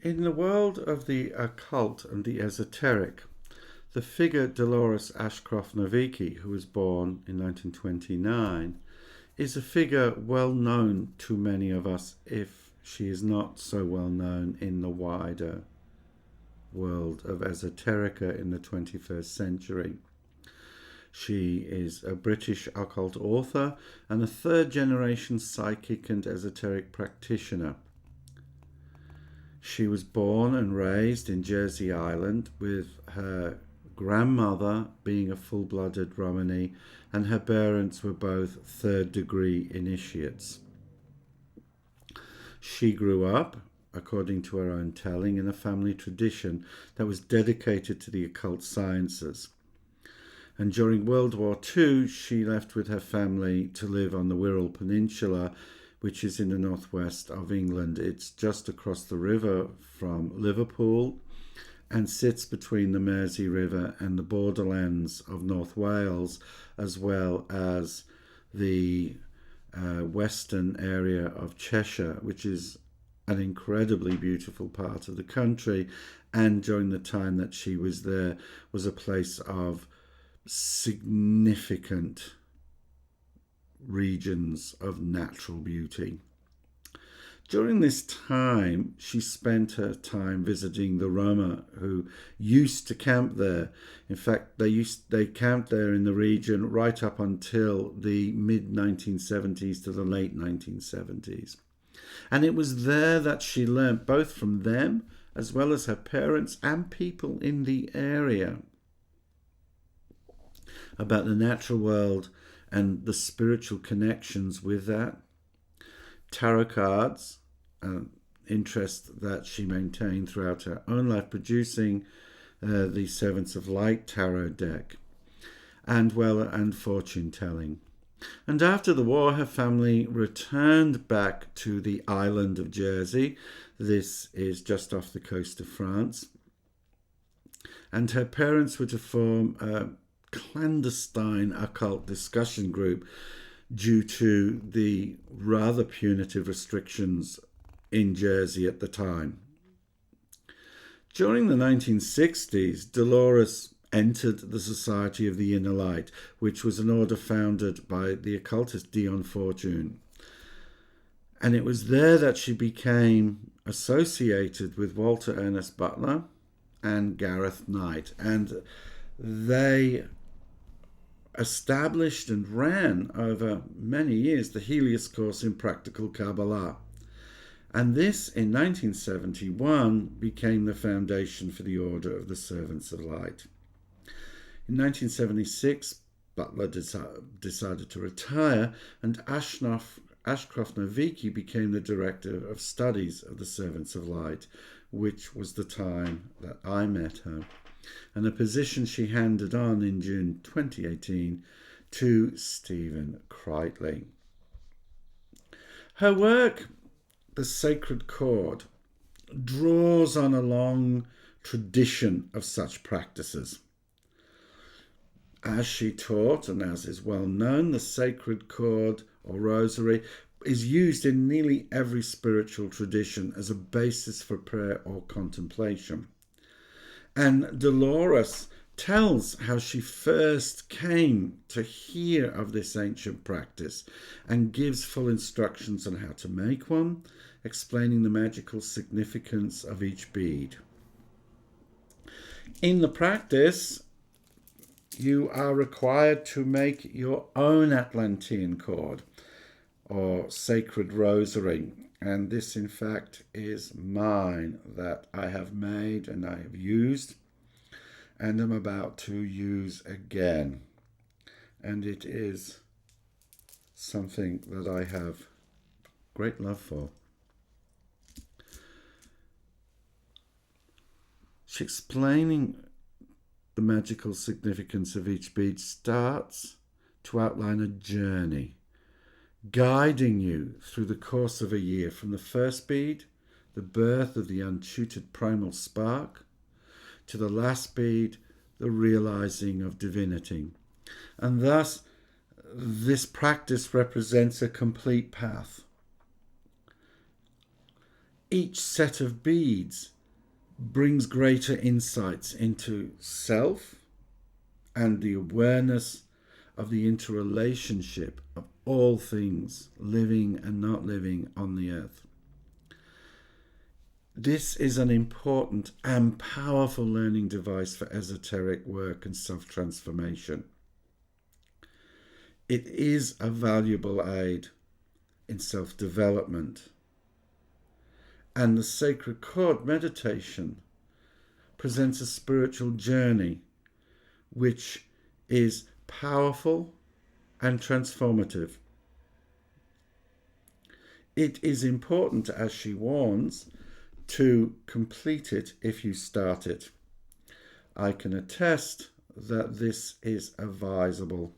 In the world of the occult and the esoteric, the figure Dolores Ashcroft-Nowicki, who was born in 1929, is a figure well known to many of us, if she is not so well known in the wider world of esoterica in the 21st century. She is a British occult author and a third-generation psychic and esoteric practitioner. She was born and raised in Jersey Island, with her grandmother being a full-blooded Romani and her parents were both third-degree initiates. She grew up, according to her own telling, in a family tradition that was dedicated to the occult sciences. And during World War II, she left with her family to live on the Wirral Peninsula, which is in the northwest of England. It's just across the river from Liverpool and sits between the Mersey River and the borderlands of North Wales, as well as the western area of Cheshire, which is an incredibly beautiful part of the country, and during the time that she was there was a place of significant regions of natural beauty. During this time, she spent her time visiting the Roma who used to camp there. In fact, they camped there in the region right up until the mid-1970s to the late 1970s. And it was there that she learnt, both from them as well as her parents and people in the area, about the natural world and the spiritual connections with that. Tarot cards, an interest that she maintained throughout her own life, producing the Servants of Light tarot deck, and fortune telling. And after the war, her family returned back to the island of Jersey. This is just off the coast of France. And her parents were to form a clandestine occult discussion group due to the rather punitive restrictions in Jersey at the time. During the 1960s, Dolores entered the Society of the Inner Light, which was an order founded by the occultist Dion Fortune. And it was there that she became associated with Walter Ernest Butler and Gareth Knight. And they established and ran over many years the Helios course in practical Kabbalah. And this, in 1971, became the foundation for the Order of the Servants of Light. In 1976, Butler decided to retire, and Ashcroft-Nowicki became the Director of Studies of the Servants of Light, which was the time that I met her, and a position she handed on in June 2018 to Stephen Kreitley. Her work, The Sacred Chord, draws on a long tradition of such practices. As she taught, and as is well known, the sacred chord or rosary is used in nearly every spiritual tradition as a basis for prayer or contemplation. And Dolores tells how she first came to hear of this ancient practice and gives full instructions on how to make one, explaining the magical significance of each bead. In the practice, you are required to make your own Atlantean cord or sacred rosary. And this, in fact, is mine that I have made and I have used and am about to use again. And it is something that I have great love for. She's explaining the magical significance of each bead starts to outline a journey, guiding you through the course of a year, from the first bead, the birth of the untutored Primal Spark, to the last bead, the realizing of divinity. And thus, this practice represents a complete path. Each set of beads brings greater insights into self and the awareness of the interrelationship of all things living and not living on the earth. This is an important and powerful learning device for esoteric work and self-transformation. It is a valuable aid in self-development. And the sacred chord meditation presents a spiritual journey which is powerful and transformative. It is important, as she warns, to complete it if you start it. I can attest that this is advisable.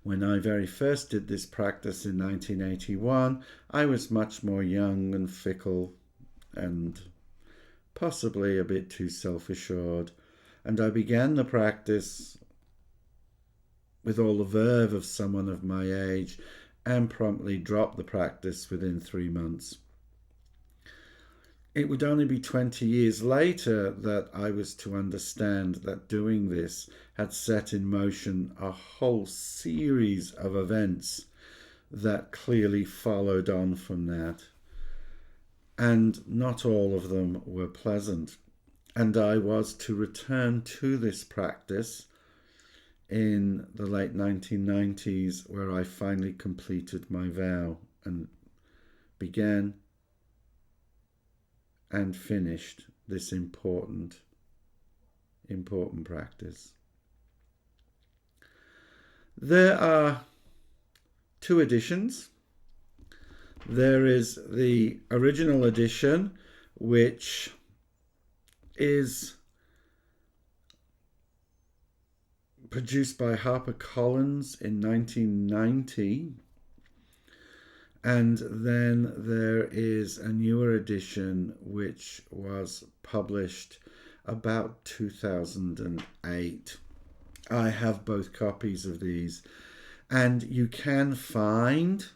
When I very first did this practice in 1981, I was much more young and fickle and possibly a bit too self-assured, and I began the practice with all the verve of someone of my age and promptly dropped the practice within 3 months. It would only be 20 years later that I was to understand that doing this had set in motion a whole series of events that clearly followed on from that. And not all of them were pleasant. And I was to return to this practice in the late 1990s, where I finally completed my vow and began and finished this important practice. There are 2 editions. There is the original edition, which is produced by HarperCollins in 1990. And then there is a newer edition which was published about 2008. I have both copies of these, and you can find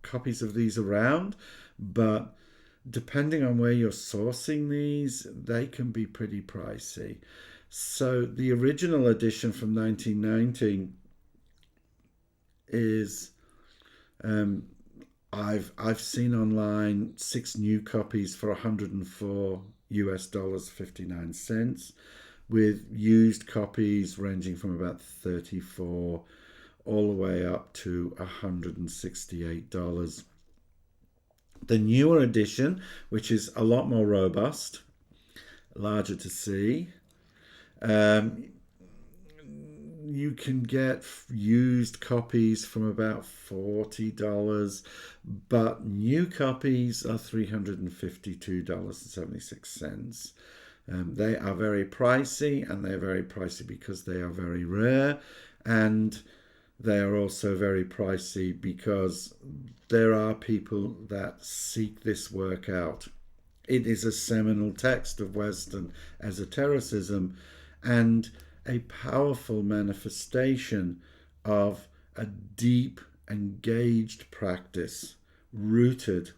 copies of these around, but depending on where you're sourcing these, they can be pretty pricey. So the original edition from 1990 is I've seen online 6 new copies for $104.59, with used copies ranging from about $34 all the way up to $168. The newer edition, which is a lot more robust, larger to see, you can get used copies from about $40, but new copies are $352.76. They are very pricey, and they're very pricey because they are very rare, and they are also very pricey because there are people that seek this work out. It is a seminal text of Western esotericism and a powerful manifestation of a deep, engaged practice rooted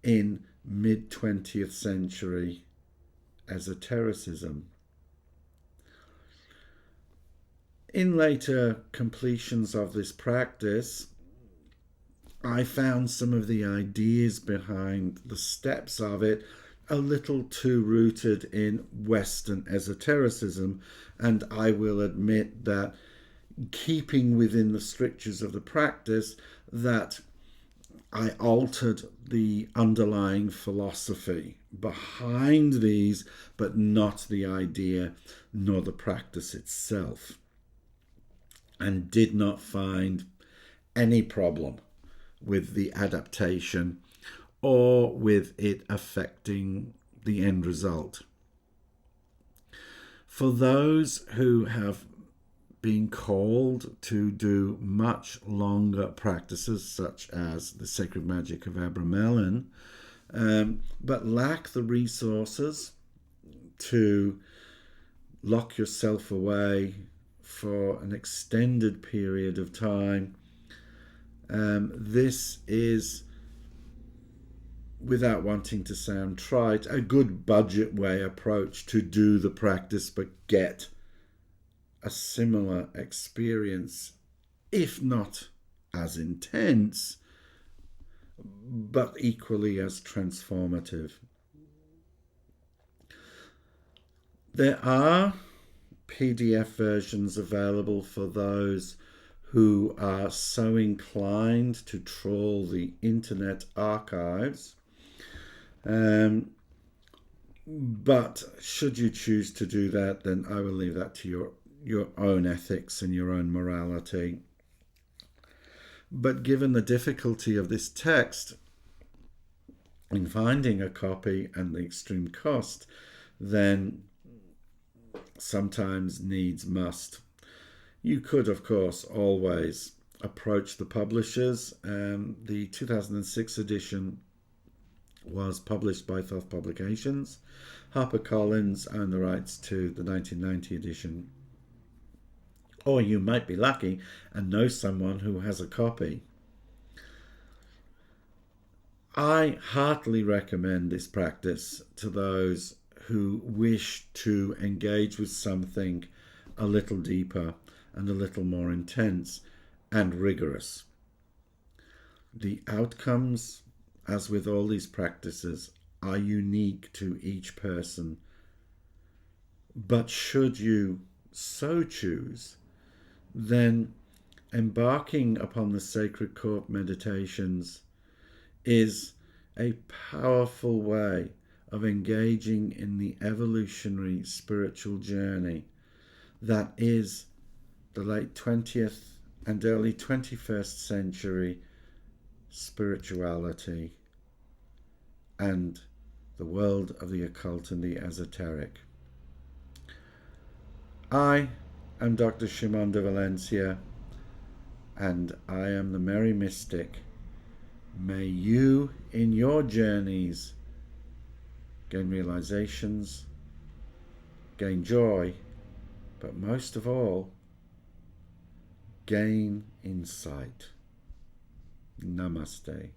in mid-20th century esotericism. In later completions of this practice, I found some of the ideas behind the steps of it a little too rooted in Western esotericism, and I will admit that, keeping within the strictures of the practice, that I altered the underlying philosophy behind these, but not the idea nor the practice itself, and did not find any problem with the adaptation or with it affecting the end result. For those who have been called to do much longer practices, such as the sacred magic of Abramelin, but lack the resources to lock yourself away for an extended period of time, this is without wanting to sound trite, a good budget way approach to do the practice but get a similar experience, if not as intense, but equally as transformative. There are PDF versions available for those who are so inclined to trawl the internet archives. But should you choose to do that, then I will leave that to your own ethics and your own morality. But given the difficulty of this text in finding a copy and the extreme cost, then sometimes needs must. You could, of course, always approach the publishers. The 2006 edition was published by Thoth Publications. HarperCollins owned the rights to the 1990 edition. Or you might be lucky and know someone who has a copy. I heartily recommend this practice to those who wish to engage with something a little deeper and a little more intense and rigorous. The outcomes, as with all these practices, are unique to each person. But should you so choose, then embarking upon the Sacred Court meditations is a powerful way of engaging in the evolutionary spiritual journey that is the late 20th and early 21st century spirituality and the world of the occult and the esoteric. I am Dr. Shimon de Valencia, and I am the Merry Mystic. May you, in your journeys, gain realizations, gain joy, but most of all, gain insight. Namaste.